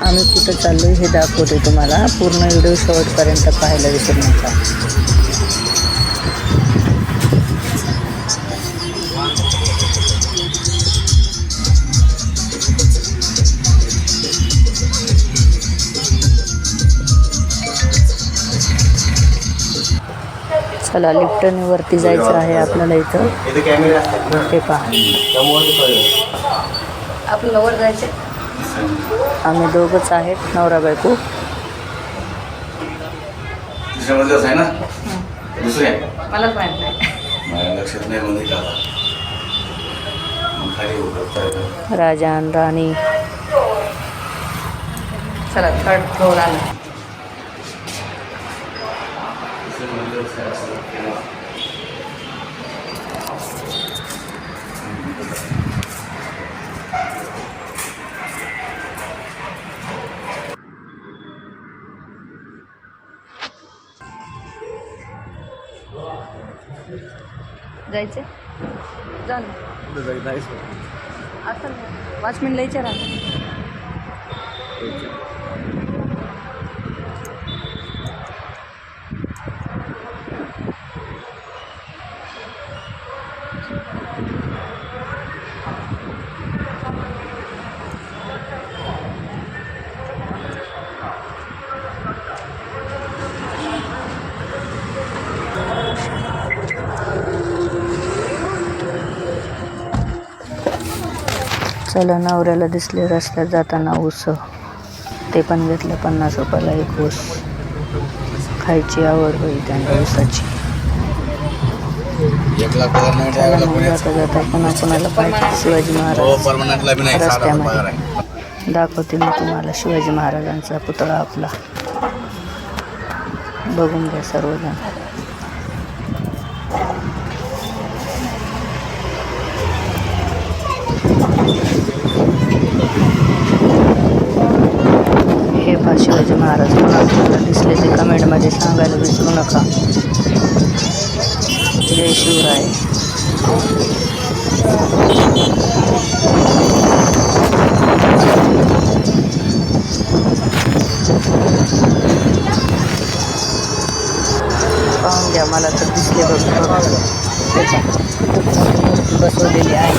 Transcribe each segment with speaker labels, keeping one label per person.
Speaker 1: आम्ही कुठं चाललो हे दाखवते तुम्हाला. पूर्ण व्हिडिओ शेवटपर्यंत पाहायला विसरू नका. चला लिफ्टने वरती जायचं आहे आपल्याला. इथं ते पहा, आपल्याला वर जायचं. आम्ही दोघंच आहेत, नवरा बायको.
Speaker 2: आहे ना दुसरे
Speaker 1: मलाच माहित नाही,
Speaker 2: माझ्या लक्षात नाही म्हणजे का खाली
Speaker 1: राजा आणि राणी. चला थर्ड फ्लोर आला. जायचे जा ना. असं वॉचमॅनला विचारा. चला, नवऱ्याला दिसले रस्त्यात जाताना ऊस. ते पण घेतलं 50 रुपयाला एक ऊस. खायची आवड होईल त्यांना ऊसाची. चला मग जाता जाता पुन्हा कुणाला पाहिजे शिवाजी महाराज रस्त्यामध्ये दाखवते मी तुम्हाला. शिवाजी महाराजांचा पुतळा आपला बघून घ्या सर्वजण. हे पहा शिवाजी महाराज. तुम्हाला दिसले ते कमेंटमध्ये सांगायला विसरू नका. जय शिवराय. पाहून घ्या, मला तर दिसले बघा बसवलेली आहे.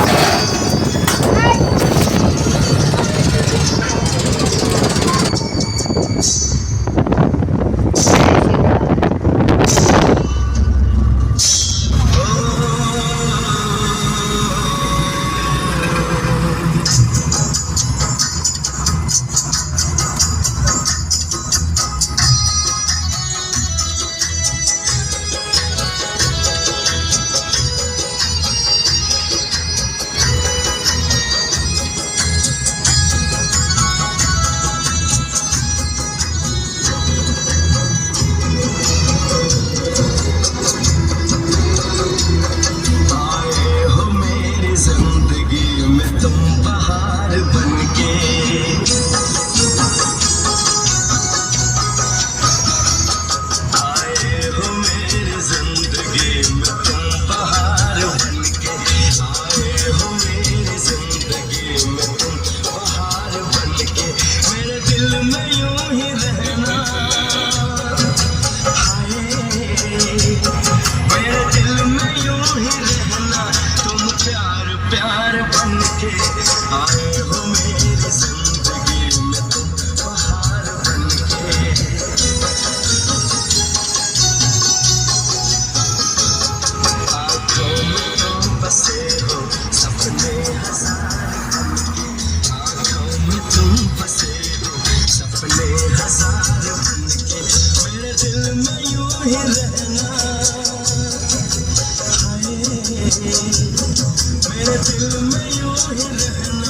Speaker 3: मेरे दिल में यूं ही रहना,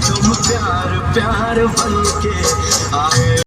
Speaker 3: तुम प्यार प्यार बन के आए